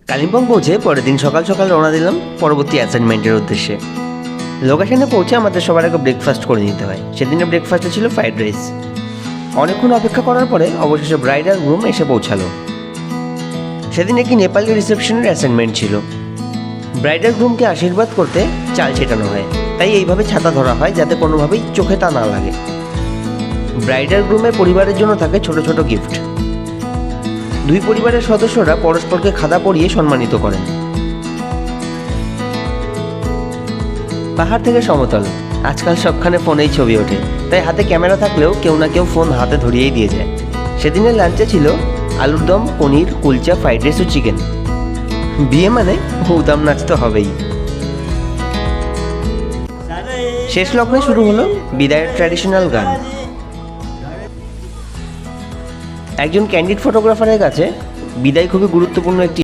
কালিম্পং পৌঁছে পরের দিন সকাল সকাল রওনা দিলাম পরবর্তী অ্যাসাইনমেন্টের উদ্দেশ্যে। লোকেশনে পৌঁছে আমাদের সবার আগে ব্রেকফাস্ট করে নিতে হয়। সেদিনের ব্রেকফাস্টে ছিল ফ্রাইড রাইস। অনেকক্ষণ অপেক্ষা করার পরে অবশেষে ব্রাইড আর গ্রুম এসে পৌঁছালো। সেদিন একটি নেপালি রিসেপশনের অ্যাসাইনমেন্ট ছিল। ব্রাইডাল গ্রুমকে আশীর্বাদ করতে চাল ছেটানো হয়, তাই এইভাবে ছাতা ধরা হয় যাতে কোনোভাবেই চোখে তা না লাগে। ব্রাইডাল গ্রুমের পরিবারের জন্য থাকে ছোট ছোট গিফট। দুই পরিবারের সদস্যরা পরস্পরকে খাদা পরিয়ে সম্মানিত করেন। পাহাড় থেকে সমতল, আজকাল সবখানে ফোনেই ছবি ওঠে, তাই হাতে ক্যামেরা থাকলেও কেউ না কেউ ফোন হাতে ধরিয়েই দিয়ে যায়। সেদিনের লাঞ্চে ছিল আলুর দম, পনির, কুলচা, ফ্রাইড রাইস ও চিকেন। বিয়ে মানে উদাম নাচ তো হবেই। শেষ লগ্নে শুরু হলো বিদায়ের ট্র্যাডিশনাল গান। একজন ক্যান্ডিড ফটোগ্রাফারের কাছে বিদায় খুবই গুরুত্বপূর্ণ একটি